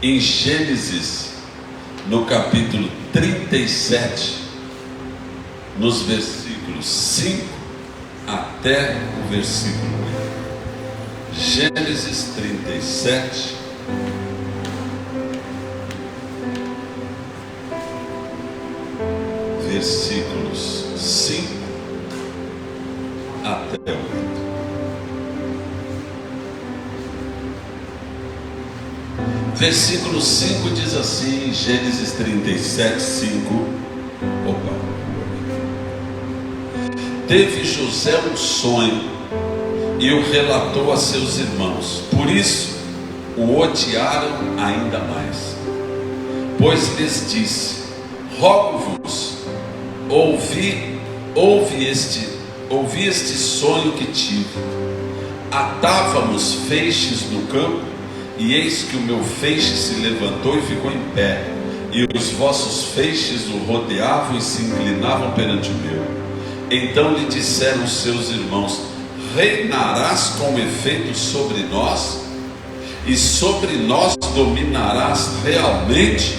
em Gênesis, no capítulo 37, nos versículos 5 até o versículo 8. Gênesis 37, versículos 5 até o 8. Versículo 5 diz assim, Gênesis 37, 5. Teve José um sonho e o relatou a seus irmãos. Por isso o odiaram ainda mais. Pois lhes disse: rogo-vos, ouvi este sonho que tive. Atávamos feixes no campo, e eis que o meu feixe se levantou e ficou em pé, e os vossos feixes o rodeavam e se inclinavam perante o meu. Então lhe disseram seus irmãos: reinarás com efeito sobre nós, e sobre nós dominarás realmente?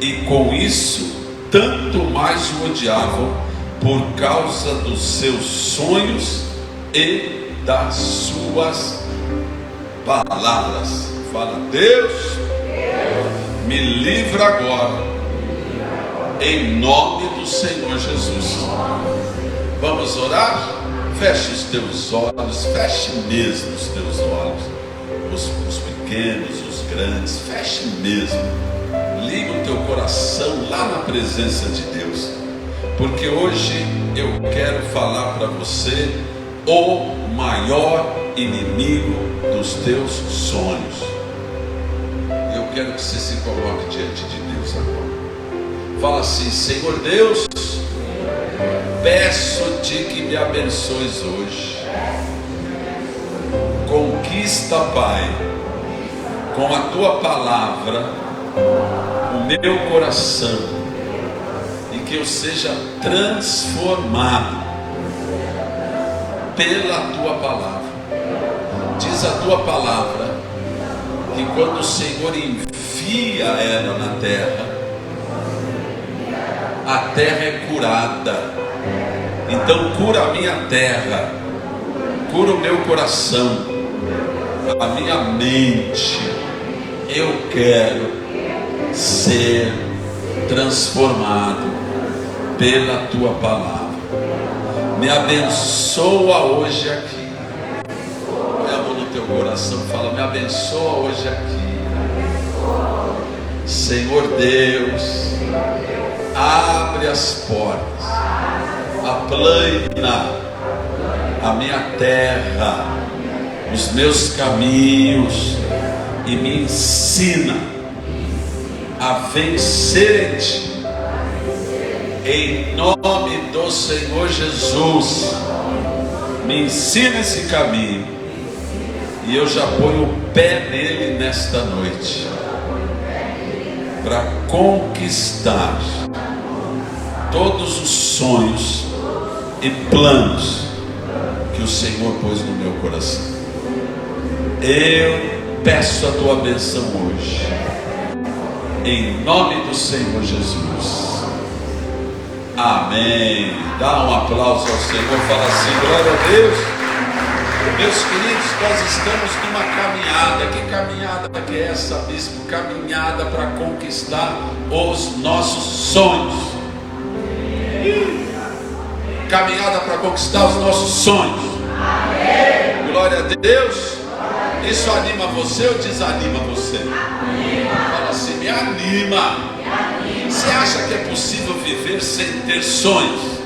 E com isso tanto mais o odiavam, por causa dos seus sonhos e das suas palavras. Fala: Deus, me livra agora, em nome do Senhor Jesus. Vamos orar? Feche os teus olhos, feche mesmo os teus olhos, os pequenos, os grandes, feche mesmo. Liga o teu coração lá na presença de Deus, porque hoje eu quero falar para você o maior inimigo dos teus sonhos. Eu quero que você se coloque diante de Deus agora. Fala assim: Senhor Deus, peço-te que me abençoes hoje. Conquista, Pai, com a tua palavra, o meu coração, e que eu seja transformado pela tua palavra. Diz a tua palavra que quando o Senhor envia ela na terra, a terra é curada. Então cura a minha terra, cura o meu coração, a minha mente. Eu quero ser transformado pela tua palavra. Me abençoa hoje aqui. Põe a mão no teu coração, fala: me abençoa hoje aqui. Senhor Deus, abre as portas, aplana a minha terra, os meus caminhos, e me ensina a vencer em ti, em nome do Senhor Jesus. Me ensina esse caminho, e eu já ponho o pé nele nesta noite, para conquistar todos os sonhos e planos que o Senhor pôs no meu coração. Eu peço a tua bênção hoje, em nome do Senhor Jesus. Amém. Dá um aplauso ao Senhor, fala assim: glória a Deus. Meus queridos, nós estamos numa caminhada. Que caminhada que é essa, bispo? Caminhada para conquistar os nossos sonhos. Caminhada para conquistar os nossos sonhos. Glória a Deus. Isso anima você ou desanima você? Fala assim: me anima. Você acha que é possível viver sem ter sonhos?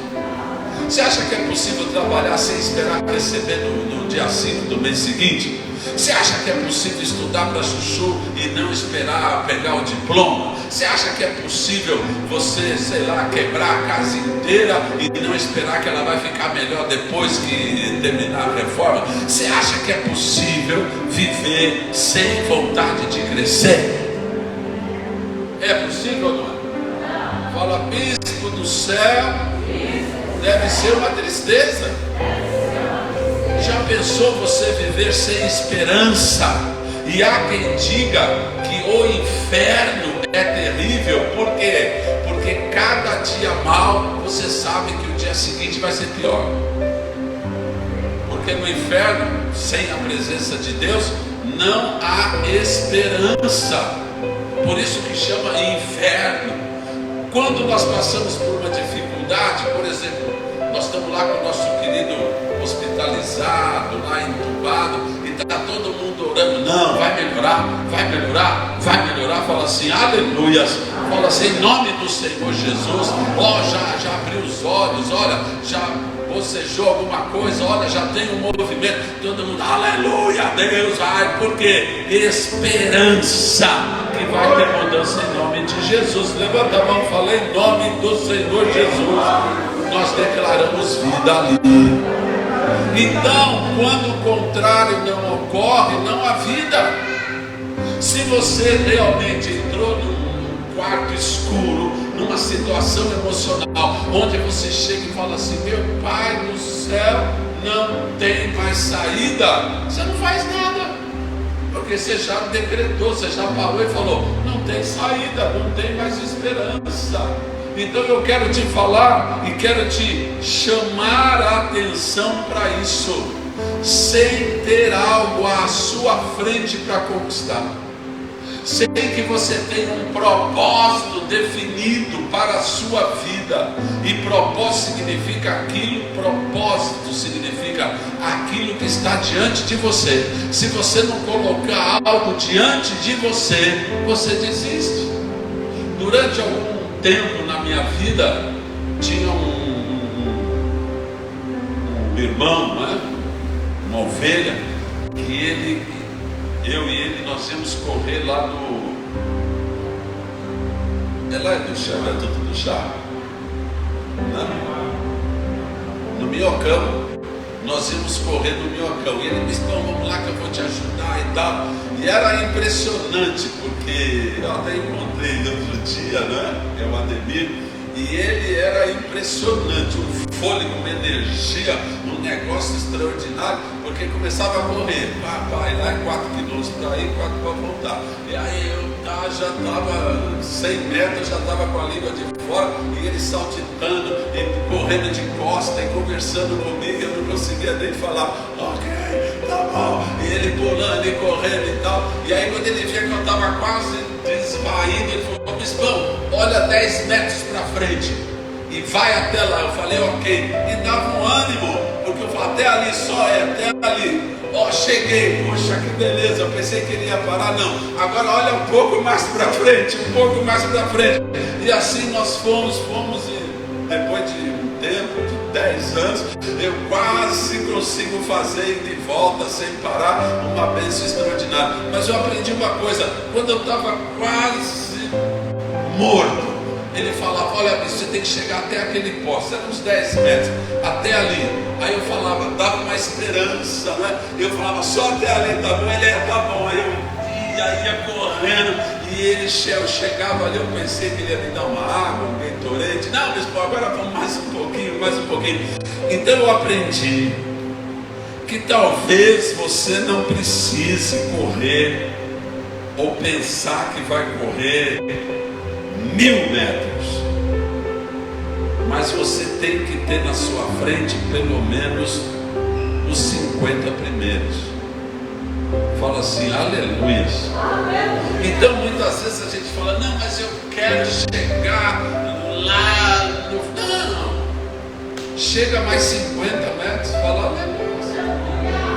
Você acha que é possível trabalhar sem esperar receber no dia 5 do mês seguinte? Você acha que é possível estudar para chuchu e não esperar pegar o diploma? Você acha que é possível você, sei lá, quebrar a casa inteira e não esperar que ela vai ficar melhor depois que terminar a reforma? Você acha que é possível viver sem vontade de crescer? É possível ou não é? Fala: bispo do céu, deve ser uma tristeza. Já pensou você viver sem esperança? E há quem diga que o inferno é terrível. Por quê? Porque cada dia mal, você sabe que o dia seguinte vai ser pior. Porque no inferno, sem a presença de Deus, não há esperança. Por isso que chama inferno. Quando nós passamos por uma dificuldade, por exemplo, nós estamos lá com o nosso querido hospitalizado, lá entubado, e está todo mundo orando, não, vai melhorar, vai melhorar, vai melhorar. Fala assim, aleluias. Fala assim, em nome do Senhor Jesus. Já abriu os olhos, olha, já bocejou alguma coisa, olha, já tem um movimento. Todo mundo, aleluia, Deus, ai, por quê? Esperança que vai ter mudança em nome de Jesus. Levanta a mão, fala em nome do Senhor Jesus. Nós declaramos vida ali. Então, quando o contrário não ocorre, não há vida. Se você realmente entrou num quarto escuro, numa situação emocional, onde você chega e fala assim, meu Pai do céu, não tem mais saída, você não faz nada, porque você já decretou, você já parou e falou, não tem saída, não tem mais esperança. Então eu quero te falar e quero te chamar a atenção para isso. Sem ter algo à sua frente para conquistar, sem que você tenha um propósito definido para a sua vida. E propósito significa aquilo, propósito significa aquilo que está diante de você. Se você não colocar algo diante de você, você desiste. Durante algum tempo na minha vida, tinha um irmão, né? Uma ovelha, que eu e ele, nós íamos correr lá no... Ela é do chão, é tudo do chá, né? No Minhocão. Nós íamos correr no Minhocão. E ele disse, então vamos lá que eu vou te ajudar e tal. E era impressionante, porque eu até encontrei outro dia, né? É o Ademir. E ele era impressionante, um fôlego, uma energia, um negócio extraordinário, porque começava a correr, vai lá 4 quilômetros para ir, 4 para voltar. E aí eu já estava 100 metros, já estava com a língua de fora, e ele saltitando, e correndo de costa, e conversando comigo, eu não conseguia nem falar, ok, tá bom. E ele pulando e correndo e tal. E aí quando ele via que eu estava quase desvaindo, ele falou, bispão, olha 10 metros para frente e vai até lá. Eu falei, ok. E dava um ânimo, porque eu falei, até ali só, até ali. Ó, cheguei, poxa, que beleza. Eu pensei que ele ia parar, não. Agora olha um pouco mais para frente, um pouco mais para frente. E assim nós fomos e depois de um tempo, de 10 anos, eu quase consigo fazer de volta sem parar, uma bênção extraordinária. Mas eu aprendi uma coisa, quando eu estava quase morto, ele falava, olha, você tem que chegar até aquele poste, era uns 10 metros, até ali. Aí eu falava, dava uma esperança, né? Eu falava, só até ali, tá bom? Ele tá bom. Aí eu ia correndo, e ele chegava ali, eu pensei que ele ia me dar uma água, um Gatorade. Não, bispo, agora vamos mais um pouquinho, mais um pouquinho. Então eu aprendi que talvez você não precise correr, ou pensar que vai correr 1000 metros, mas você tem que ter na sua frente pelo menos os 50 primeiros. Fala assim, aleluia. Então muitas vezes a gente fala, não, mas eu quero chegar lá no... Não, chega mais 50 metros, fala aleluia.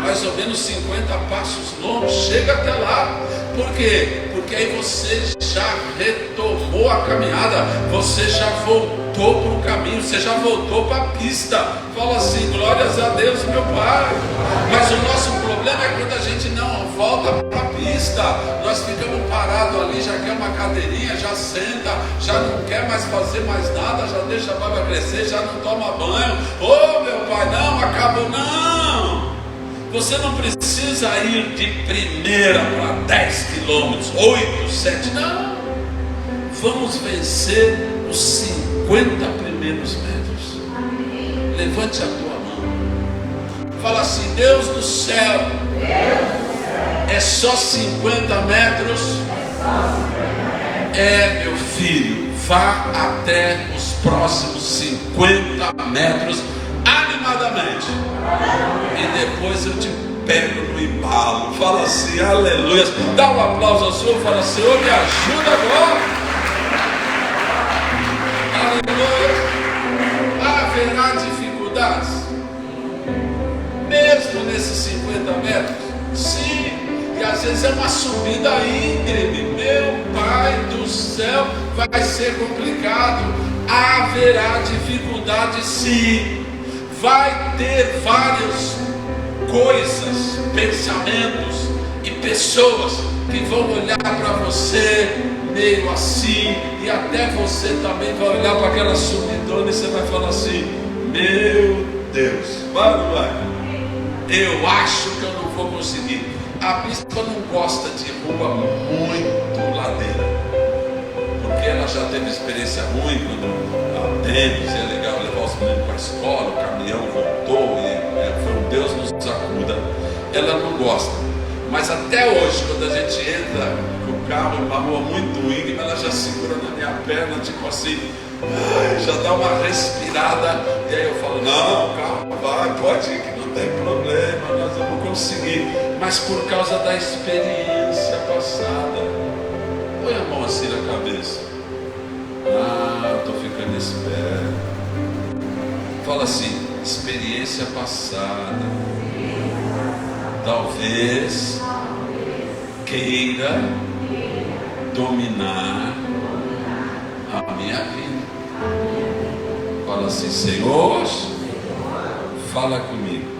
Mais ou menos 50 passos longos, chega até lá. Por quê? Porque aí você já retomou a caminhada, você já voltou para o caminho, você já voltou para a pista. Fala assim, glórias a Deus, meu Pai. Mas o nosso problema é quando a gente não volta para a pista. Nós ficamos parados ali, já quer uma cadeirinha, já senta, já não quer mais fazer mais nada, já deixa a barba crescer, já não toma banho. Ô meu Pai, não, acabou, não. Você não precisa ir de primeira para 10 quilômetros, 8, 7, não. Vamos vencer os 50 primeiros metros. Levante a tua mão. Fala assim, Deus do céu, é só 50 metros. Meu filho, vá até os próximos 50 metros animadamente. E depois eu te pego no embalo. Fala assim, aleluia. Dá um aplauso ao Senhor. Fala, Senhor, me ajuda agora. Aleluia. Haverá dificuldades, mesmo nesses 50 metros? Sim. E às vezes é uma subida íngreme. Meu Pai do céu, vai ser complicado. Haverá dificuldade, sim. Vai ter várias coisas, pensamentos e pessoas que vão olhar para você meio assim, e até você também vai olhar para aquela subidona e você vai falar assim: meu Deus, vai ou não vai? Eu acho que eu não vou conseguir. A bispa não gosta de rua muito ladeira, porque ela já teve experiência ruim quando há tempos é legal levar os meninos para a escola, o caminhão voltou e foi um Deus nos acuda. Ela não gosta, mas até hoje, quando a gente entra com o carro em uma rua muito íngreme, ela já segura na minha perna, tipo assim, já dá uma respirada, e aí eu falo: não, calma, vai, pode ir, que não tem problema, nós vamos conseguir. Mas por causa da experiência passada, põe a mão assim na cabeça. Estou ficando esperto. Fala assim: experiência passada talvez queira dominar a minha vida. Fala assim: Senhor, fala comigo.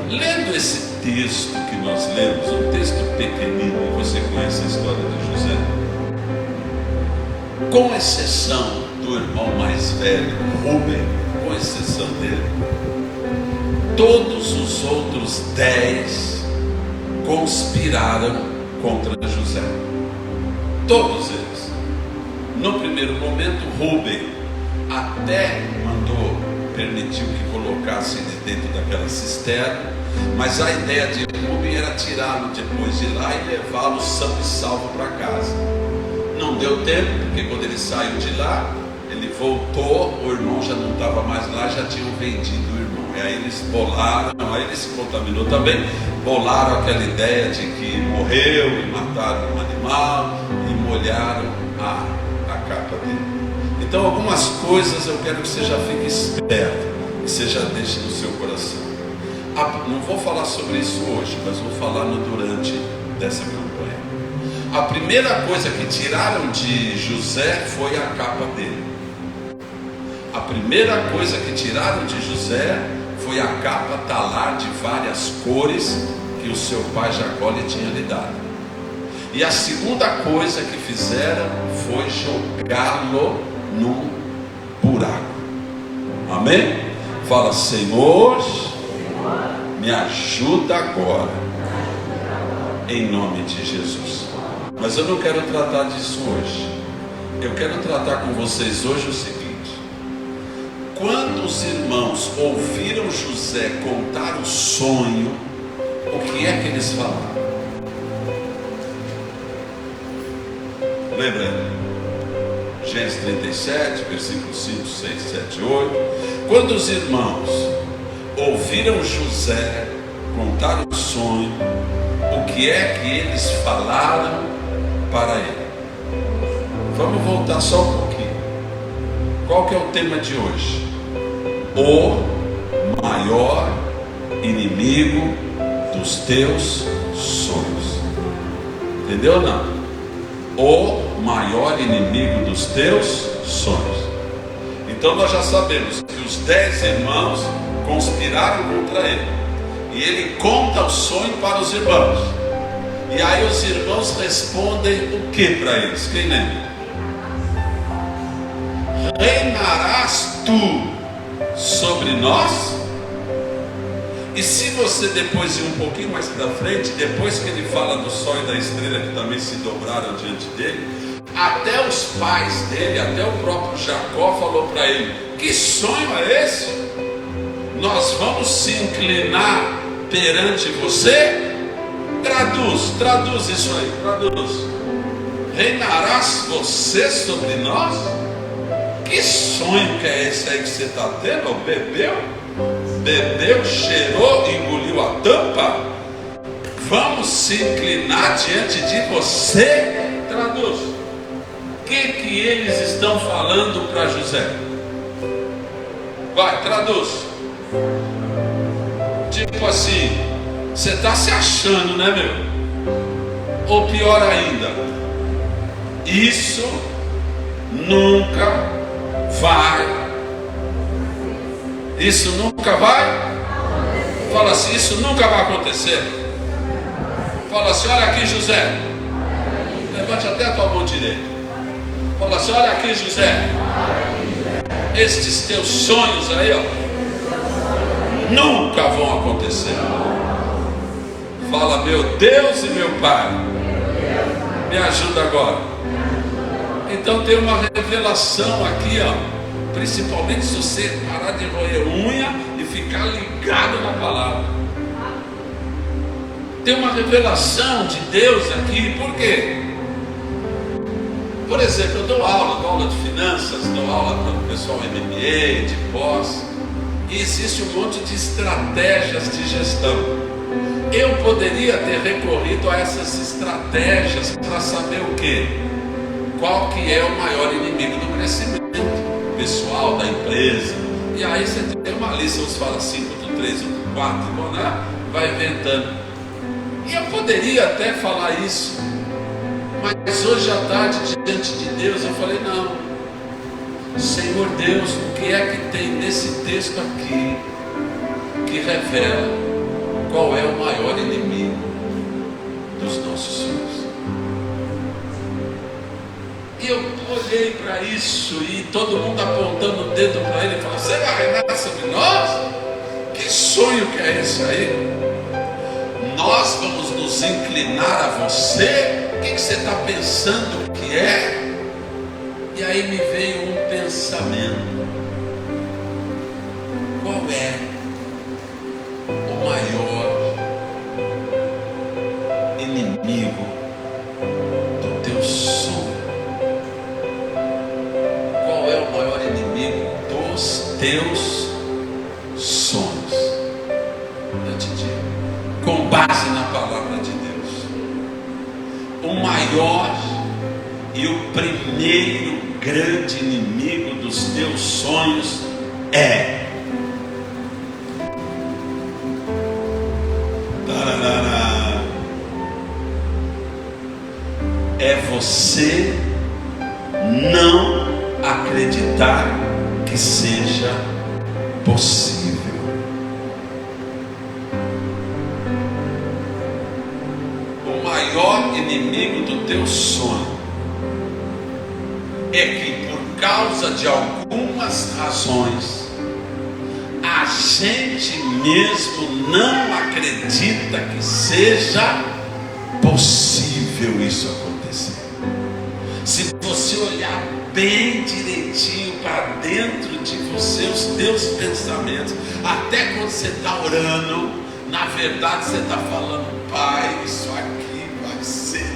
Lendo esse texto que nós lemos, um texto pequenino, e você conhece a história de José, com exceção do irmão mais velho, Rubem, com exceção dele, todos os outros 10 conspiraram contra José. Todos eles. No primeiro momento, Rubem até permitiu que colocasse ele dentro daquela cisterna, mas a ideia de Rubem era tirá-lo depois de lá e levá-lo são e salvo para casa. Não deu tempo, porque quando ele saiu de lá, ele voltou, o irmão já não estava mais lá, já tinham vendido o irmão. E aí eles bolaram, aí ele se contaminou também, bolaram aquela ideia de que morreu e mataram um animal e molharam a capa dele. Então algumas coisas eu quero que você já fique esperto, que você já deixe no seu coração. Não vou falar sobre isso hoje, mas vou falar no durante dessa campanha. A primeira coisa que tiraram de José foi a capa dele. A primeira coisa que tiraram de José foi a capa talar de várias cores que o seu pai Jacó lhe tinha lhe dado. E a segunda coisa que fizeram foi jogá-lo num buraco. Amém? Fala: Senhor, me ajuda agora, em nome de Jesus. Mas eu não quero tratar disso hoje. Eu quero tratar com vocês hoje o seguinte: quando os irmãos ouviram José contar o sonho, o que é que eles falaram? Lembra? Gênesis 37, versículos 5, 6, 7, 8. Quando os irmãos ouviram José contar o sonho, o que é que eles falaram para ele? Vamos voltar só um pouquinho. Qual que é o tema de hoje? O maior inimigo dos teus sonhos. Entendeu ou não? O maior inimigo dos teus sonhos. Então nós já sabemos que os 10 irmãos conspiraram contra ele, e ele conta o sonho para os irmãos, e aí os irmãos respondem o que para eles? Quem lembra? Reinarás tu sobre nós? E se você depois ir um pouquinho mais para frente, depois que ele fala do sol e da estrela que também se dobraram diante dele, até os pais dele, até o próprio Jacó falou para ele: que sonho é esse? Nós vamos se inclinar perante você? Traduz isso aí, traduz. Reinarás você sobre nós? Que sonho que é esse aí que você está tendo? Bebeu, cheirou, engoliu a tampa? Vamos se inclinar diante de você? Traduz. O que eles estão falando para José? Vai, traduz. Tipo assim, você está se achando, né, meu? Ou pior ainda, isso nunca vai. Isso nunca vai? Fala assim, isso nunca vai acontecer. Fala assim, olha aqui, José. Levante até a tua mão direita. Fala assim, olha aqui, José. Estes teus sonhos aí, ó, nunca vão acontecer. Fala, meu Deus e meu Pai, me ajuda agora. Então tem uma revelação aqui, ó, principalmente se você parar de roer unha e ficar ligado na palavra. Tem uma revelação de Deus aqui. Por quê? Por exemplo, eu dou aula de finanças, dou aula para o pessoal MBA, de pós, e existe um monte de estratégias de gestão. Eu poderia ter recorrido a essas estratégias para saber o quê? Qual que é o maior inimigo do crescimento pessoal da empresa. E aí você tem uma lista, uns fala 5, outro 3, outro 4, né? Vai inventando. E eu poderia até falar isso, mas hoje à tarde, diante de Deus, eu falei, não, Senhor Deus, o que é que tem nesse texto aqui que revela qual é o maior inimigo dos nossos sonhos? E eu olhei para isso e todo mundo apontando o dedo para ele e falou, você vai reinar sobre nós? Que sonho que é esse aí? Nós vamos nos inclinar a você? O que você está pensando que é? E aí me veio um pensamento. Qual é o maior inimigo do teu sonho? Qual é o maior inimigo dos teus sonhos? Eu te digo, com base na palavra de Deus, o maior e o primeiro grande inimigo dos teus sonhos é você não acreditar que seja possível. O maior inimigo do teu sonho é que, por causa de algumas razões, a gente mesmo não acredita que seja possível isso acontecer. Se você olhar bem direitinho para dentro de você, os teus pensamentos, até quando você está orando, na verdade você está falando, Pai, isso aqui vai ser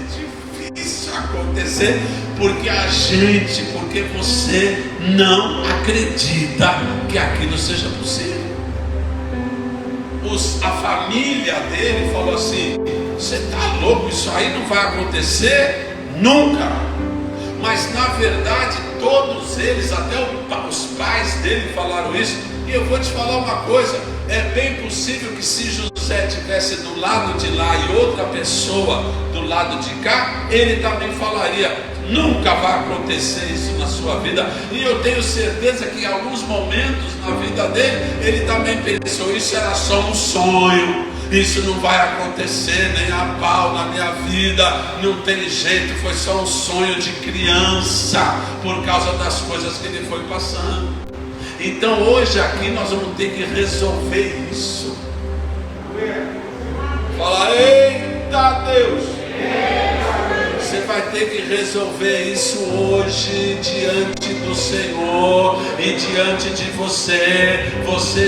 difícil acontecer, porque você não acredita que aquilo seja possível. A família dele falou assim, você está louco, isso aí não vai acontecer nunca. Mas na verdade todos eles, até os pais dele falaram isso. E eu vou te falar uma coisa, é bem possível que se José estivesse do lado de lá e outra pessoa do lado de cá, ele também falaria, nunca vai acontecer isso na sua vida. E eu tenho certeza que em alguns momentos na vida dele, ele também pensou, isso era só um sonho, isso não vai acontecer nem a pau na minha vida, não tem jeito, foi só um sonho de criança, por causa das coisas que ele foi passando. Então hoje aqui nós vamos ter que resolver isso. Fala, eita Deus! Você vai ter que resolver isso hoje diante do Senhor, e diante de você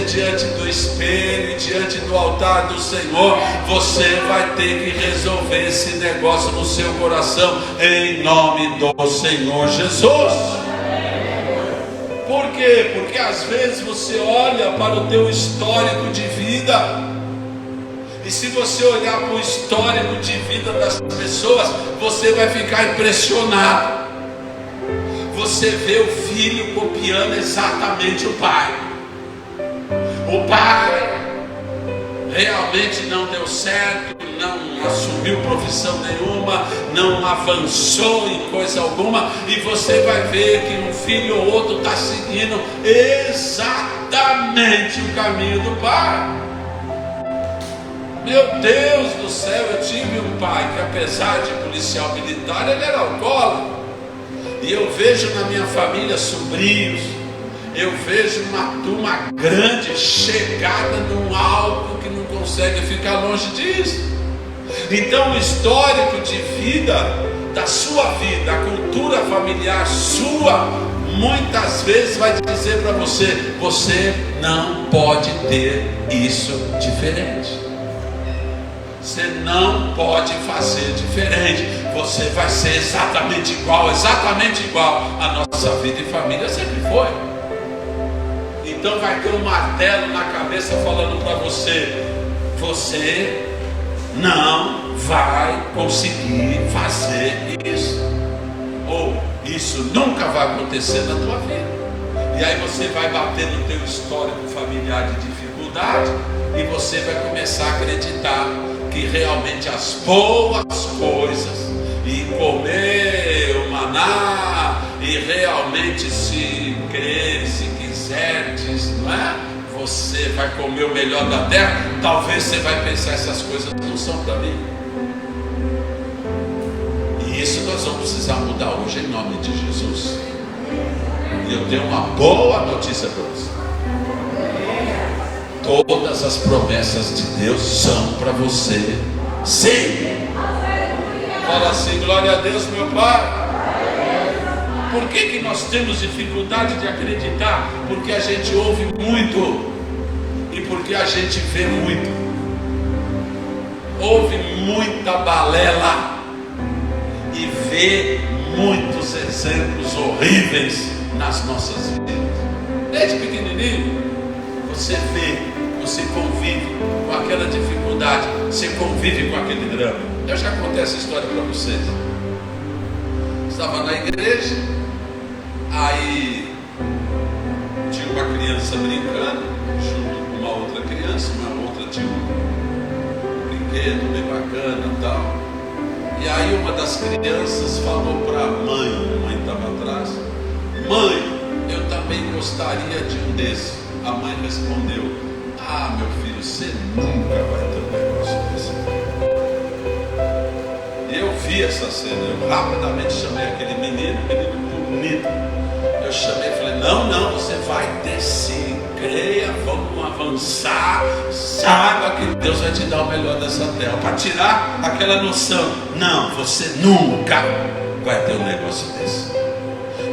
diante do espelho, diante do altar do Senhor, você vai ter que resolver esse negócio no seu coração, em nome do Senhor Jesus. Por quê? Porque às vezes você olha para o teu histórico de vida, e se você olhar para o histórico de vida das pessoas, você vai ficar impressionado. Você vê o filho copiando exatamente o pai. O pai realmente não deu certo, não assumiu profissão nenhuma, não avançou em coisa alguma, e você vai ver que um filho ou outro está seguindo exatamente o caminho do pai. Meu Deus do céu, eu tive um pai que, apesar de policial militar, ele era alcoólatra. E eu vejo na minha família sobrinhos, eu vejo uma turma grande chegada num algo que não consegue ficar longe disso. Então o histórico de vida, da sua vida, a cultura familiar sua, muitas vezes vai dizer para você: você não pode ter isso diferente. Você não pode fazer diferente. Você vai ser exatamente igual a nossa vida e família sempre foi. Então vai ter um martelo na cabeça falando para você: você não vai conseguir fazer isso, ou isso nunca vai acontecer na tua vida. E aí você vai bater no teu histórico familiar de dificuldade, e você vai começar a acreditar que realmente as boas coisas, e comer o maná, e realmente se crer, se quiserdes, não é? Você vai comer o melhor da terra. Talvez você vai pensar: essas coisas não são para mim. E isso nós vamos precisar mudar hoje, em nome de Jesus. E eu tenho uma boa notícia para você: todas as promessas de Deus são para você. Sim. Fala assim: glória a Deus, meu Pai. Por que nós temos dificuldade de acreditar? Porque a gente ouve muito, e porque a gente vê muito. Ouve muita balela e vê muitos exemplos horríveis nas nossas vidas. Desde pequenininho você vê, você convive com aquela dificuldade, você convive com aquele drama. Eu já contei essa história para vocês. Estava na igreja, aí tinha uma criança brincando junto com uma outra criança, uma outra tinha um brinquedo bem bacana e tal. E aí uma das crianças falou para a mãe estava atrás: mãe, eu também gostaria de um desses. A mãe respondeu: ah, meu filho, você nunca vai ter um negócio desse. Eu vi essa cena, eu rapidamente chamei aquele menino bonito. Eu chamei e falei: não, você vai ter sim, creia, vamos avançar, saiba que Deus vai te dar o melhor dessa terra, para tirar aquela noção: não, você nunca vai ter um negócio desse.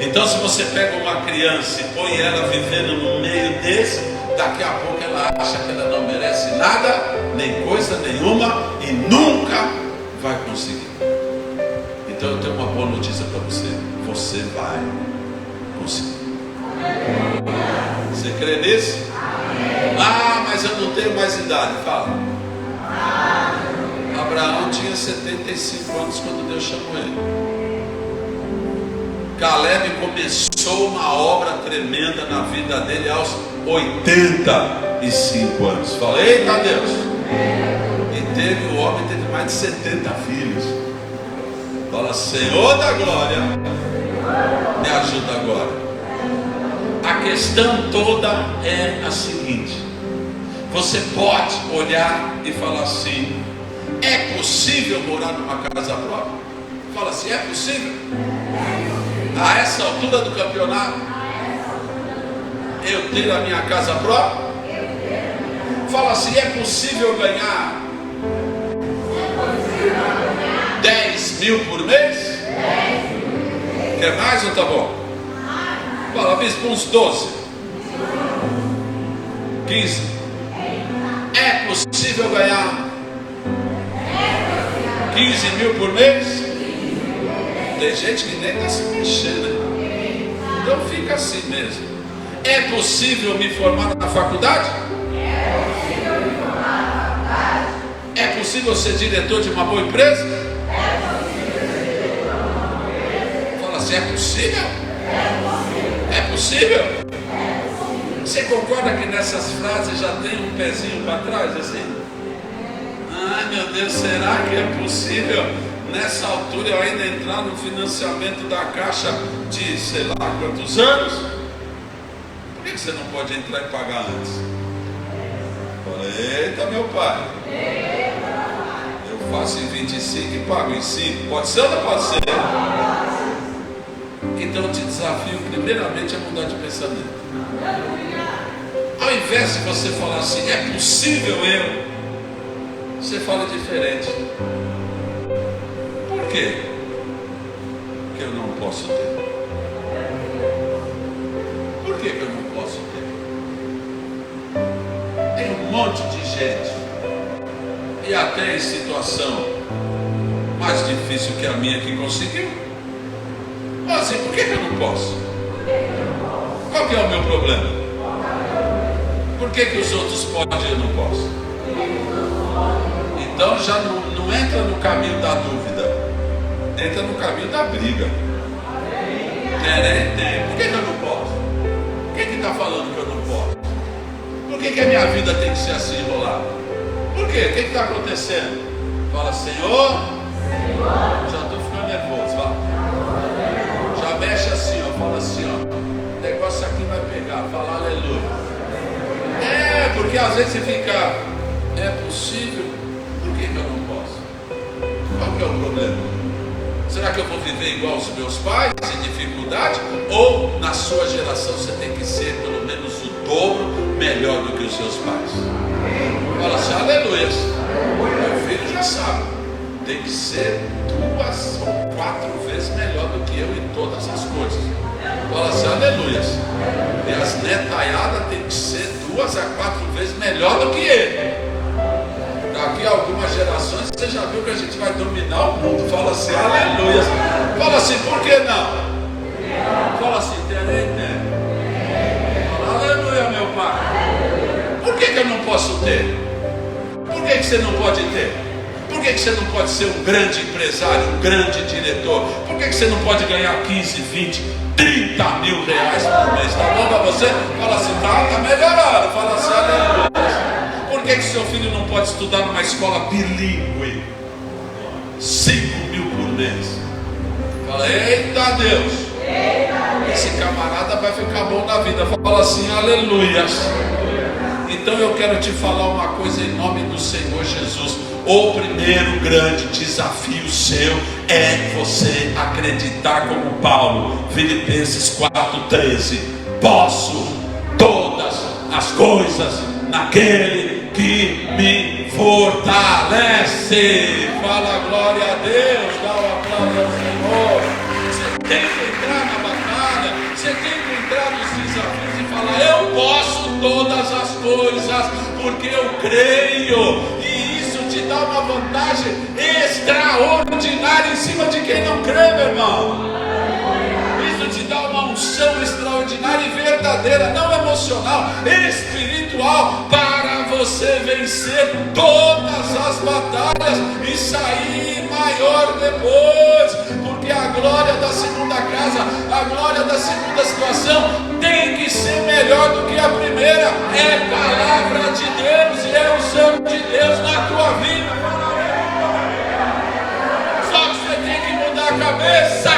Então, se você pega uma criança e põe ela vivendo no meio desse, daqui a pouco ela acha que ela não merece nada, nem coisa nenhuma, e nunca vai conseguir. Então eu tenho uma boa notícia para você: você vai conseguir. Você crê nisso? Ah, mas eu não tenho mais idade. Fala. Abraão tinha 75 anos quando Deus chamou ele. Caleb começou uma obra tremenda na vida dele aos 85 anos. Fala: eita Deus! E o homem teve mais de 70 filhos. Fala: Senhor da glória, me ajuda agora. A questão toda é a seguinte: você pode olhar e falar assim: é possível morar numa casa própria? Fala assim: é possível? A essa altura do campeonato, eu ter a minha casa própria? Fala assim: é possível ganhar 10 mil por mês? Quer mais ou tá bom? Fala, bispo, uns 12, 15. É possível ganhar 15 mil por mês? Tem gente que nem está se mexendo, né? Então fica assim mesmo. É possível me formar na faculdade? É possível ser diretor de uma boa empresa? Fala assim, é possível? É possível? Você concorda que nessas frases já tem um pezinho para trás assim? Ai meu Deus, será que é possível nessa altura eu ainda entrar no financiamento da Caixa de sei lá quantos anos? Por que você não pode entrar e pagar antes? Fala, eita meu pai, eu faço em 25 e pago em 5. Pode ser ou não pode ser? Então eu te desafio primeiramente a mudar de pensamento. Ao invés de você falar assim, é possível eu, você fala diferente. Por quê? Porque eu não posso ter. Por que eu não posso ter? Tem um monte de gente, e até em situação mais difícil que a minha, que conseguiu. Mas assim, por que eu não posso? Qual que é o meu problema? Por que os outros podem e eu não posso? Então já não entra no caminho da dúvida, entra no caminho da briga. Tem. Por que eu não posso? Quem que está falando que eu não posso? Por que a minha vida tem que ser assim enrolada? Por quê? O que está acontecendo? Fala, Senhor, já estou ficando nervoso. Fala. Já mexe assim, ó, fala assim, ó, o negócio aqui vai pegar, fala aleluia. É, porque às vezes você fica, é possível, por que eu não posso? Qual que é o problema? Será que eu vou viver igual aos meus pais, sem dificuldade? Ou na sua geração você tem que ser pelo menos o dobro melhor do que os seus pais? Fala assim, aleluia. Meu filho já sabe, tem que ser 2 ou 4 vezes melhor do que eu em todas as coisas. Fala assim, aleluia. E as netaiadas tem que ser 2 a 4 vezes melhor do que ele. Daqui a algumas gerações você já viu que a gente vai dominar o mundo. Fala assim, aleluia. Fala assim, por que não? Fala assim, fala, aleluia, meu pai. Por que eu não posso ter? Por que você não pode ter? Por que você não pode ser um grande empresário, um grande diretor? Por que você não pode ganhar 15, 20, 30 mil reais por mês? Tá bom para você? Fala assim, tá melhorando. Fala assim, aleluia. Por que seu filho não pode estudar numa escola bilíngue? 5 mil por mês. Fala, eita Deus. Esse camarada vai ficar bom na vida. Fala assim, aleluia. Então eu quero te falar uma coisa em nome do Senhor Jesus. O primeiro grande desafio seu é você acreditar como Paulo, Filipenses 4,13. Posso todas as coisas naquele que me fortalece. Fala glória a Deus, dá uma palavra ao Senhor. Você tem que entrar na batalha, você tem que entrar nos desafios e falar, eu posso todas as coisas, porque eu creio. Te dá uma vantagem extraordinária em cima de quem não crê, meu irmão. Isso te dá uma unção extraordinária e verdadeira, não emocional, espiritual, para você vencer todas as batalhas e sair maior depois, porque a glória da segunda casa, a glória da segunda situação tem que ser melhor do que a primeira. É palavra de Deus e é unção de Deus na tua vida. Só que você tem que mudar a cabeça.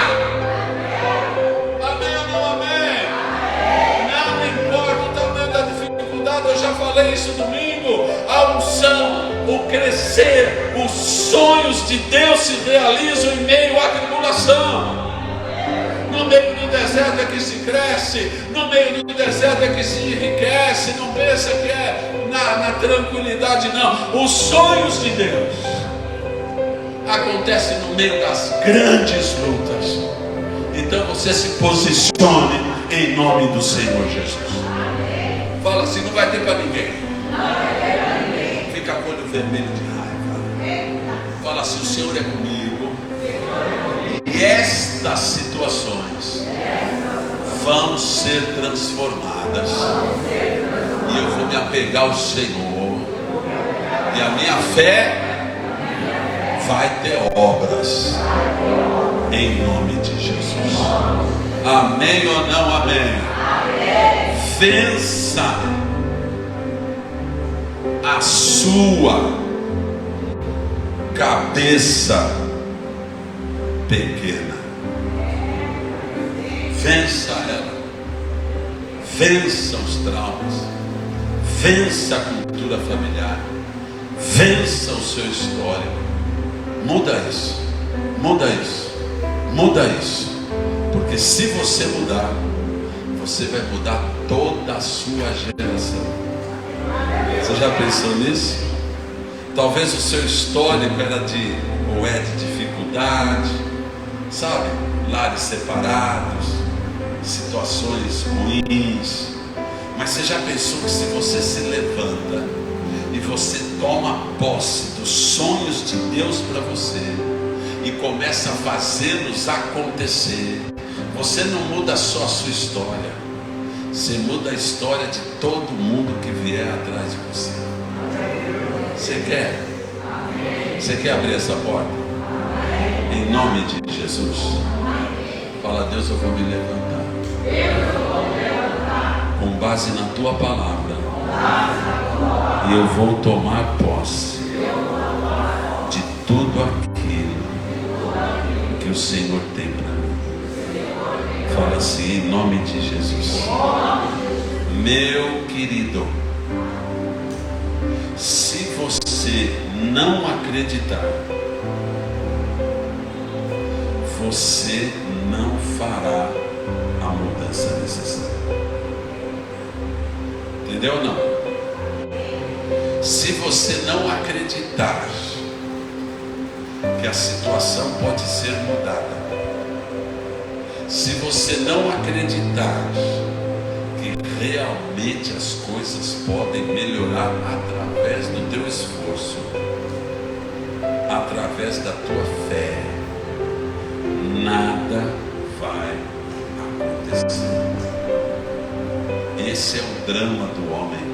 Amém ou não amém? Não importa o tamanho da dificuldade, eu já falei isso domingo. A unção, o crescer, os sonhos de Deus se realizam em meio à tribulação. No meio do deserto é que se cresce, no meio do deserto é que se enriquece. Não pensa que é na tranquilidade, não. Os sonhos de Deus acontecem no meio das grandes lutas. Então você se posicione em nome do Senhor Jesus. Fala assim, não vai ter para ninguém. Fica com o olho vermelho de raiva. Fala assim, o Senhor é comigo. E estas situações vão ser transformadas. E eu vou me apegar ao Senhor. E a minha fé vai ter obras. Em nome de Jesus. Amém ou não amém? Vença a sua cabeça pequena. Vença ela. Vença os traumas. Vença a cultura familiar. Vença o seu histórico. Muda isso. Muda isso. Muda isso. Porque se você mudar, você vai mudar toda a sua geração. Você já pensou nisso? Talvez o seu histórico era de dificuldade, sabe? Lares separados, situações ruins. Mas você já pensou que se você se levanta e você toma posse dos sonhos de Deus para você e começa a fazê-los acontecer, você não muda só a sua história, você muda a história de todo mundo que vier atrás de você. Você quer? Você quer abrir essa porta? Em nome de Jesus. Fala, Deus, eu vou me levantar. Com base na tua palavra. E eu vou tomar posse de tudo aquilo que o Senhor tem para mim. Fala assim, em nome de Jesus. Meu querido, se você não acreditar, você não fará a mudança necessária. Entendeu ou não? Se você não acreditar que a situação pode ser mudada, se você não acreditar que realmente as coisas podem melhorar através do teu esforço, através da tua fé, nada vai acontecer. Esse é o drama do homem.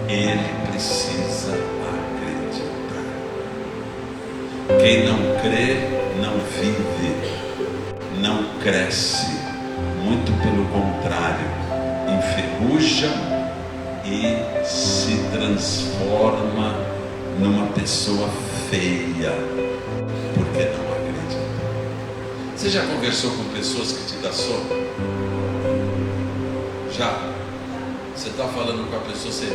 Ele precisa acreditar. Quem não crê, não vive, não cresce. Muito pelo contrário, enferruja e se transforma numa pessoa feia, porque não acredita. Você já conversou com pessoas que te dão sono? Já? Você está falando com a pessoa, você...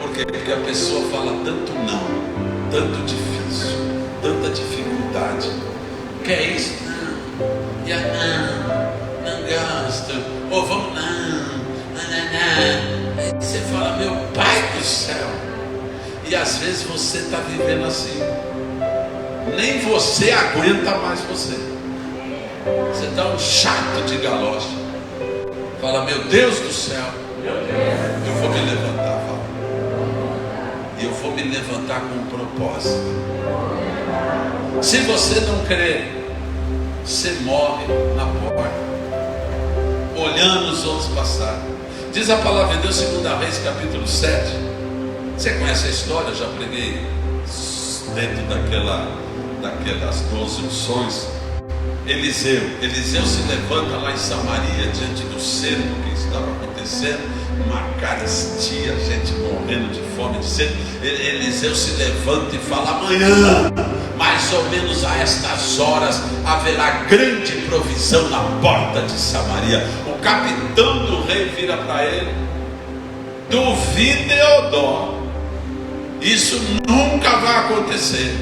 Por quê? Porque a pessoa fala tanto não, tanto difícil, tanta dificuldade. Quer isso? Não. E a não gasta. Ou vamos não. Aí você fala, meu Pai do céu. E às vezes você está vivendo assim. Nem você aguenta mais você. Você está um chato de galocha. Fala, meu Deus do céu, eu vou me levantar, fala. E eu vou me levantar com um propósito. Se você não crer, você morre na porta, olhando os outros passar. Diz a palavra de Deus, 2 Reis, capítulo 7. Você conhece a história? Eu já preguei dentro daquelas 12 unções. Eliseu se levanta lá em Samaria, diante do cerco que estava acontecendo, uma carestia, gente morrendo de fome, de sede. Eliseu se levanta e fala, amanhã, mais ou menos a estas horas, haverá grande provisão na porta de Samaria. O capitão do rei vira para ele, duvide ou dó, isso nunca vai acontecer.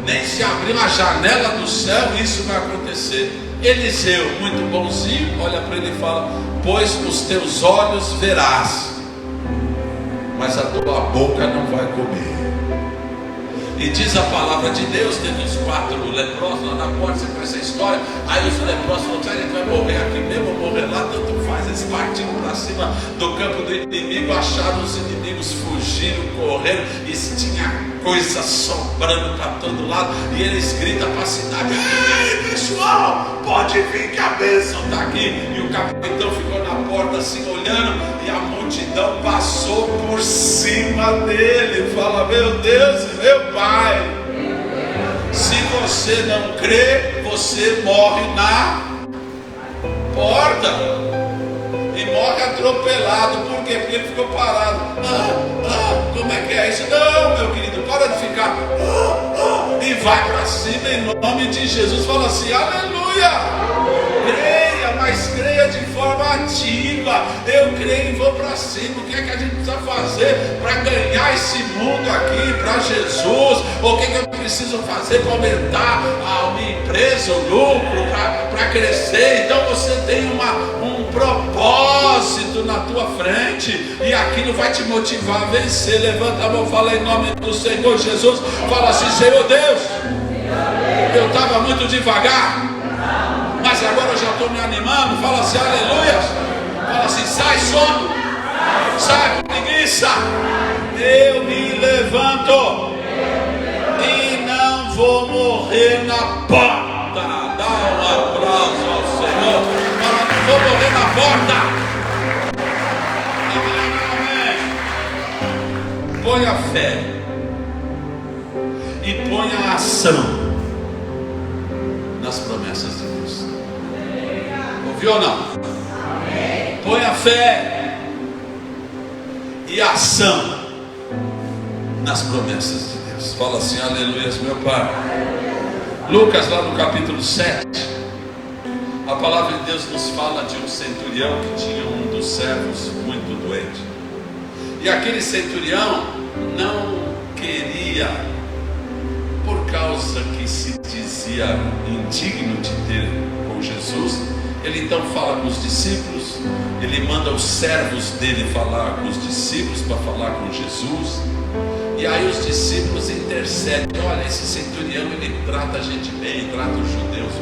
Nem se abrir uma janela do céu, isso vai acontecer. Eliseu, muito bonzinho, olha para ele e fala, pois os teus olhos verás, mas a tua boca não vai comer. E diz a palavra de Deus, teve os 4 leprosos lá na porta, você conhece a história. Aí os leprosos falaram, ele vai morrer aqui mesmo, ou morrer lá, tanto faz. Eles partiram para cima do campo do inimigo, acharam os inimigos, fugiram, correram, e tinha coisa sobrando para todo lado. E eles gritam para a cidade, ei pessoal, pode vir que a bênção está aqui. E o capitão ficou na porta assim olhando, e a multidão passou por cima dele. Fala, meu Deus e meu Pai, se você não crê, você morre na porta. E morre atropelado. Por quê? Porque ele ficou parado. Como é que é isso? Não, meu querido, para de ficar. E vai para cima em nome de Jesus. Fala assim, aleluia. Creia, mas creia de forma ativa. Eu creio e vou para cima. O que é que a gente precisa fazer para ganhar esse mundo aqui para Jesus? O que é que eu preciso fazer para aumentar a minha empresa, o lucro, para crescer? Então você tem um propósito na tua frente, e aquilo vai te motivar a vencer. Levanta a mão, fala em nome do Senhor Jesus. Fala assim, Senhor Deus, eu estava muito devagar, mas agora eu já estou me animando. Fala assim, aleluia. Fala assim, sai sono, sai preguiça, eu me levanto e não vou morrer na porta. Dá um aplauso ao Senhor. Fala, não vou morrer na porta. Amém. Põe a fé e põe a ação nas promessas de Deus. Ouviu ou não? Põe a fé e a ação nas promessas de Deus. Fala assim, aleluia, meu Pai. Lucas, lá no capítulo 7, a palavra de Deus nos fala de um centurião que tinha um dos servos muito doente. E aquele centurião não queria, por causa que se dizia indigno de ter com Jesus, ele então fala com os discípulos, ele manda os servos dele falar com os discípulos para falar com Jesus. E aí os discípulos intercedem, olha, esse centurião, ele trata a gente bem, trata os judeus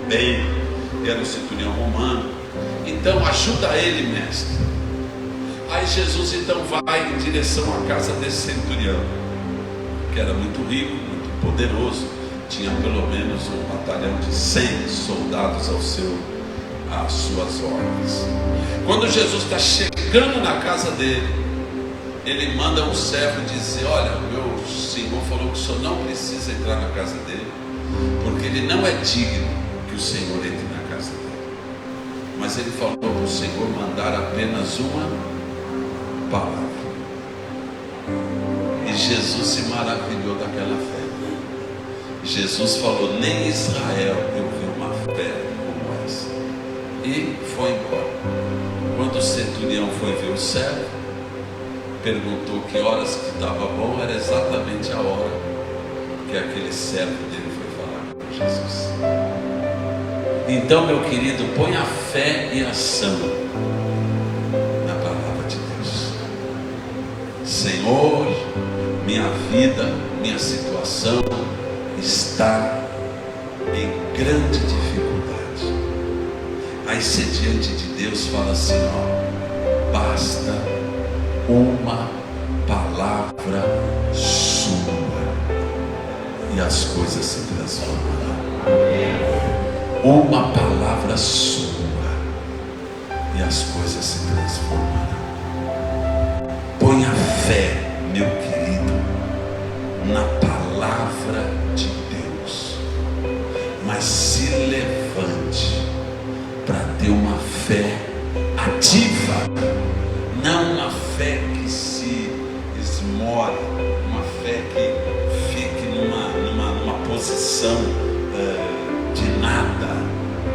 bem, era um centurião romano, então ajuda ele, mestre. Aí Jesus então vai em direção à casa desse centurião, que era muito rico, muito poderoso, tinha pelo menos um batalhão de 100 soldados às suas ordens. Quando Jesus está chegando na casa dele, ele manda um servo dizer, olha, o meu senhor falou que o senhor não precisa entrar na casa dele, porque ele não é digno que o Senhor entre na casa dele. Mas ele falou para o Senhor mandar apenas uma palavra. E Jesus se maravilhou daquela fé. Jesus falou, nem em Israel eu vi uma fé como essa. E foi embora. Quando o centurião foi ver o servo, perguntou que horas que estava bom, era exatamente a hora que aquele servo dele foi falar com Jesus. Então, meu querido, põe a fé e a ação na palavra de Deus. Senhor, minha vida, minha situação está em grande dificuldade. Aí você diante de Deus fala assim, ó, basta uma palavra sua e as coisas se transformarão. Uma palavra sua e as coisas se transformarão. Ponha fé, meu querido, na palavra de Deus, mas se levante para ter uma fé ativa, não uma fé que se esmore, uma fé que fique numa posição de nada,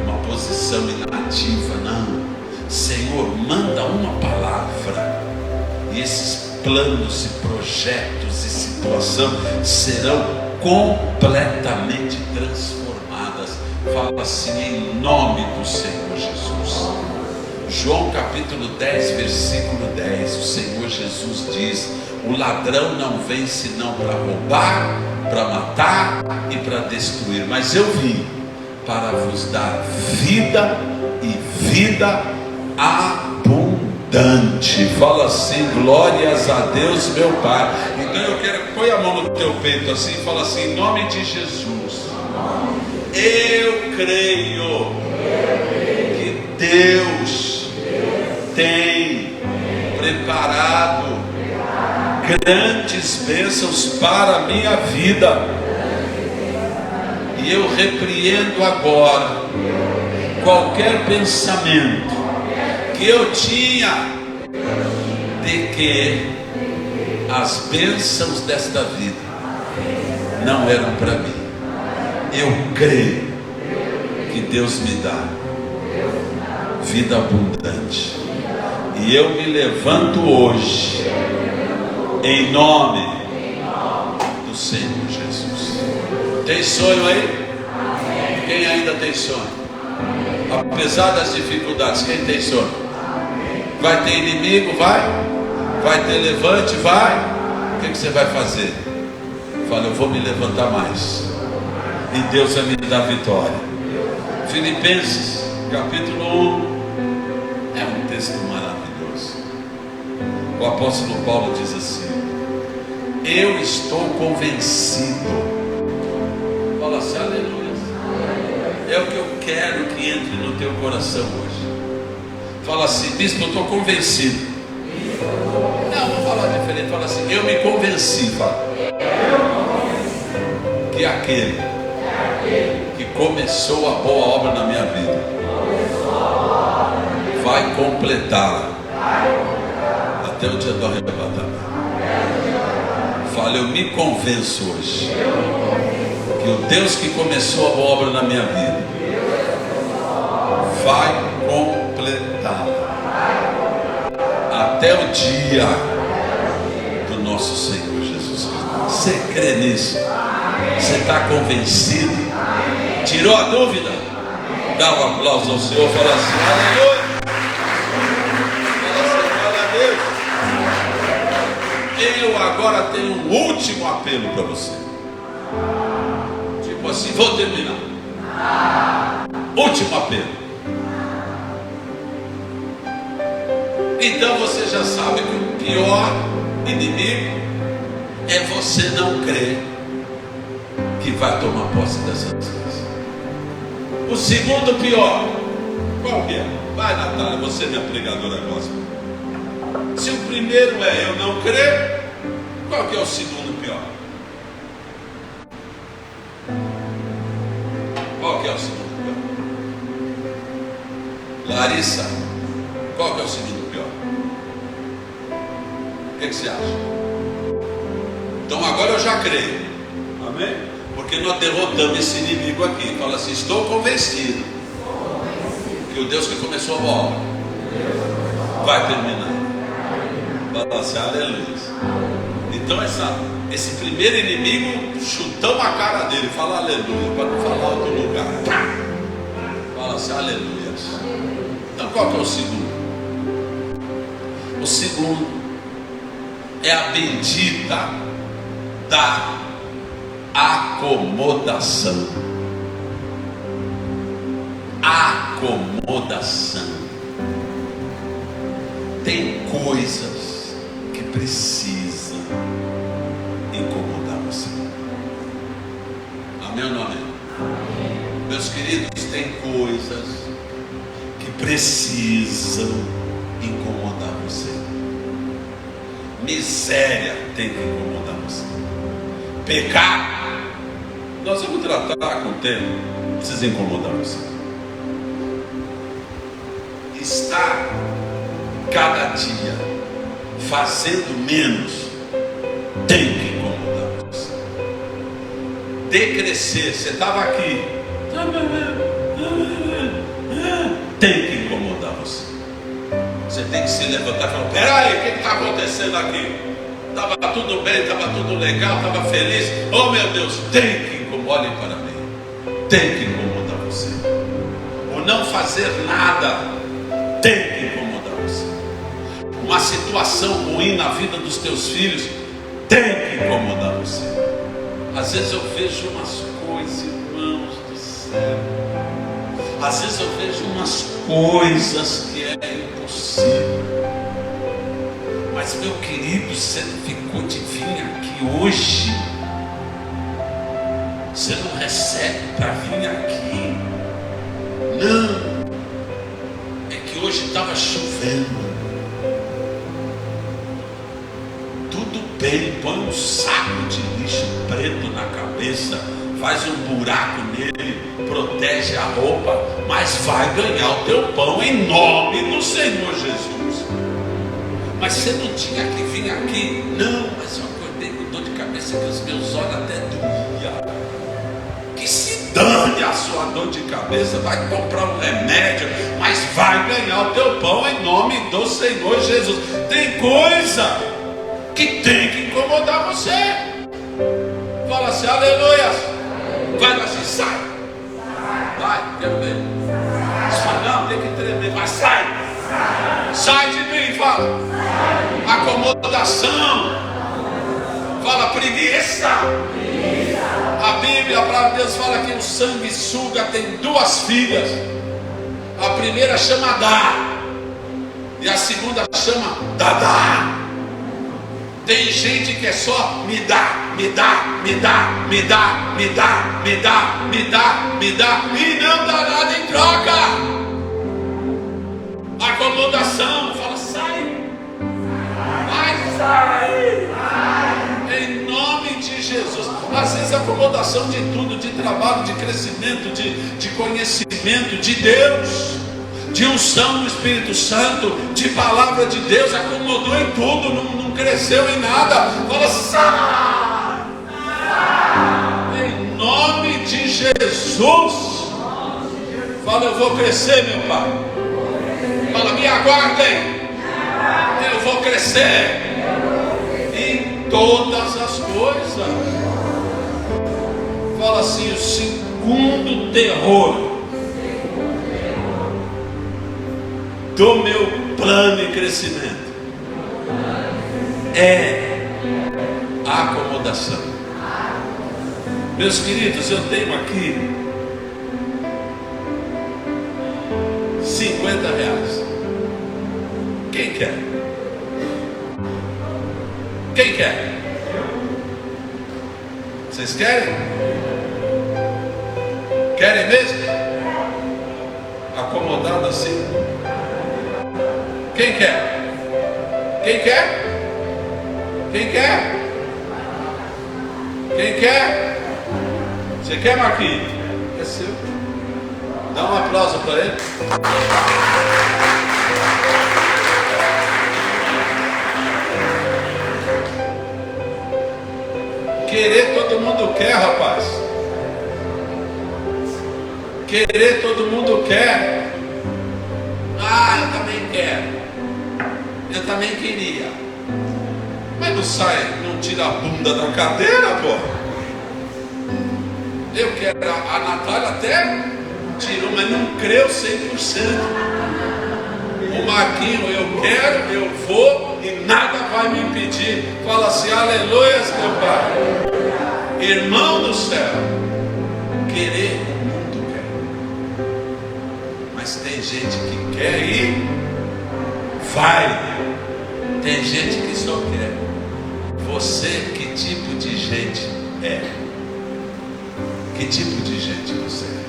uma posição inativa. Não, Senhor, manda uma palavra e esses planos e projetos e situação serão completamente transformadas. Fala assim, em nome do Senhor Jesus. João capítulo 10, versículo 10, o Senhor Jesus diz: o ladrão não vem senão para roubar, para matar e para destruir, mas eu vim para vos dar vida e vida abundante. Fala assim: glórias a Deus meu Pai. Então eu quero, põe a mão no teu peito assim e fala assim: em nome de Jesus, eu creio que Deus tem preparado grandes bênçãos para a minha vida, e eu repreendo agora qualquer pensamento que eu tinha de que as bênçãos desta vida não eram para mim. Eu creio que Deus me dá vida abundante, e eu me levanto hoje em nome do Senhor Jesus. Tem sonho aí? Quem ainda tem sonho? Apesar das dificuldades, quem tem sonho? Vai ter inimigo? Vai ter levante? Vai. O que você vai fazer? Fala: eu vou me levantar mais, e Deus vai me dar vitória. Filipenses capítulo 1 é um texto maravilhoso. O apóstolo Paulo diz assim: eu estou convencido. Fala assim: aleluia. É o que eu quero que entre no teu coração hoje. Fala assim: bispo, eu estou convencido. Não, vou falar diferente. Fala assim: eu me convenci. Fala. Que aquele que começou a boa obra na minha vida vai completá-la até o dia do arrebatamento. Fala: eu me convenço hoje que o Deus que começou a boa obra na minha vida vai completá-la até o dia do nosso Senhor Jesus Cristo. Você crê nisso? Você está convencido? Tirou a dúvida? Dá um aplauso ao Senhor. Fala assim: aleluia. Eu agora tenho um último apelo para você. Tipo assim, vou terminar. Último apelo. Então você já sabe que o pior inimigo é você não crer que vai tomar posse dessas coisas. O segundo pior, qual que é? Vai, Natália, você é minha pregadora gospel. Se o primeiro é eu não crer, qual que é o segundo pior? Qual que é o segundo pior? Larissa, qual que é o segundo pior? O que você acha? Então agora eu já creio. Amém? Porque nós derrotamos esse inimigo aqui. Fala assim: estou convencido que o Deus que começou a obra vai terminar. Fala assim: aleluia. Então esse primeiro inimigo, chutamos a cara dele. Fala aleluia, para não falar outro lugar. Fala assim: aleluia. Então qual que é o segundo? O segundo é a bendita da acomodação. Acomodação. Tem coisas que precisam incomodar você. Amém ou não amém? Meus queridos, tem coisas que precisam incomodar você. Miséria tem que incomodar você. Pecado, nós vamos tratar com o tempo, precisa incomodar você. Estar cada dia fazendo menos tem que incomodar você. Decrescer, você estava aqui, tem que incomodar você. Você tem que se levantar e falar: peraí, o que está acontecendo aqui? Estava tudo bem, estava tudo legal, estava feliz. Oh meu Deus, tem que incomodar. Olhem para mim, tem que incomodar você. O não fazer nada tem que uma situação ruim na vida dos teus filhos, tem que incomodar você. Às vezes eu vejo umas coisas, irmãos do céu. Às vezes eu vejo umas coisas que é impossível. Mas, meu querido, você não ficou de vir aqui hoje? Você não recebe para vir aqui? Não. É que hoje estava chovendo. Tudo bem, põe um saco de lixo preto na cabeça, faz um buraco nele, protege a roupa, mas vai ganhar o teu pão em nome do Senhor Jesus. Mas você não tinha que vir aqui? Não, mas eu acordei com dor de cabeça que os meus olhos até doíam. Que se dane a sua dor de cabeça, vai comprar um remédio, mas vai ganhar o teu pão em nome do Senhor Jesus. Tem coisa que tem que incomodar você. Fala assim, aleluia. Vai lá assim, sai. Vai, quero ver. Não, tem que tremer, mas sai. Sai de mim, fala. Acomodação. Fala, preguiça. A Bíblia, a palavra de Deus fala que o sanguessuga tem duas filhas. A primeira chama Dá e a segunda chama Dadá. Tem gente que é só me dá, me dá, me dá, me dá, me dá, me dá, me dá, me dá, e não dá nada em troca. Acomodação, fala, sai. Vai, sai. Em nome de Jesus. Às vezes acomodação de tudo, de trabalho, de crescimento, de conhecimento de Deus, de unção do Espírito Santo, de palavra de Deus, acomodou em tudo, não cresceu em nada. Fala, sai! Em nome de Jesus. Fala, eu vou crescer, meu Pai. Fala, me aguardem. Eu vou crescer em todas as coisas. Fala assim, o segundo terror do meu plano de crescimento é a acomodação. Meus queridos, eu tenho aqui R$50. Quem quer? Quem quer? Vocês querem? Querem mesmo? Acomodado assim? Quem quer? Quem quer? Quem quer? Quem quer? Você quer, Marquinhos? É seu. Dá um aplauso para ele. Querer todo mundo quer, rapaz. Querer todo mundo quer. Ah, eu também quero. Eu também queria. Mas não sai, não tira a bunda da cadeira, pô. Eu quero, a Natália até tirou, mas não creu 100%. O Marquinho, eu quero, eu vou e nada vai me impedir. Fala assim, aleluia, meu Pai. Irmão do céu, querer o mundo quer. Mas tem gente que quer ir, vai. Tem gente que só quer. Você, que tipo de gente é? Que tipo de gente você é?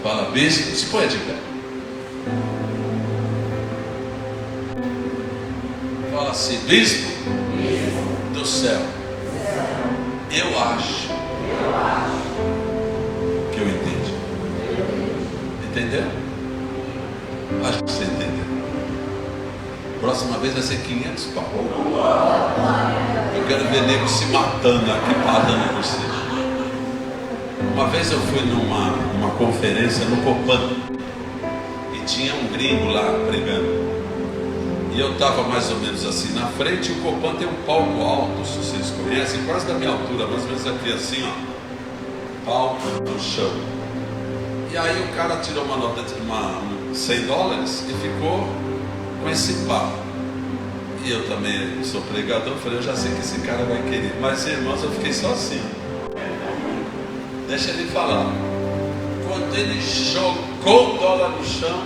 Fala, bispo, se põe de pé. Fala assim, bispo do céu, eu acho que eu entendi. Entendeu? Acho que você entendeu. Próxima vez vai ser 500 pau. Eu quero ver nego se matando aqui, pagando por você. Uma vez eu fui numa conferência no Copan e tinha um gringo lá pregando. E eu estava mais ou menos assim na frente. E o Copan tem um palco alto, se vocês conhecem, quase da minha altura, mais ou menos aqui assim, ó, palco no chão. E aí o cara tirou uma nota de $100 e ficou com esse papo. E eu também sou pregador, eu falei, eu já sei que esse cara vai querer. Mas irmãos, eu fiquei só assim. Deixa ele falar. Quando ele jogou o dólar no chão,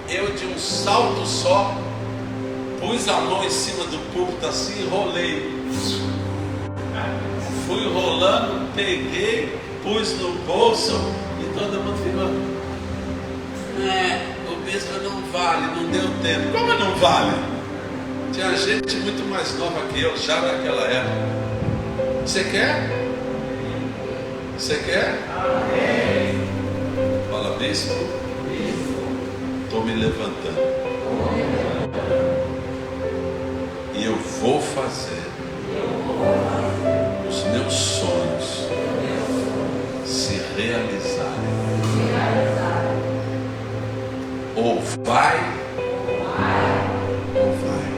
eu de um salto só, pus a mão em cima do púlpito assim e rolei. Fui rolando, peguei, pus no bolso e todo mundo ficou. O bispo não vale, não deu tempo. Como não vale? Tinha gente muito mais nova que eu já naquela época. Você quer? Você quer? Amém. Fala, bispo. Estou me levantando. E eu vou fazer os meus sonhos se realizarem. Ou vai, ou vai.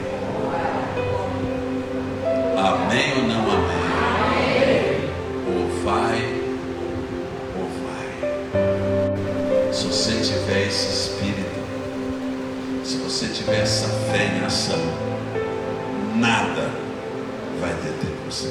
Amém ou não amém? Ou vai, ou vai. Se você tiver esse espírito, se você tiver essa fé em ação, nada vai deter você.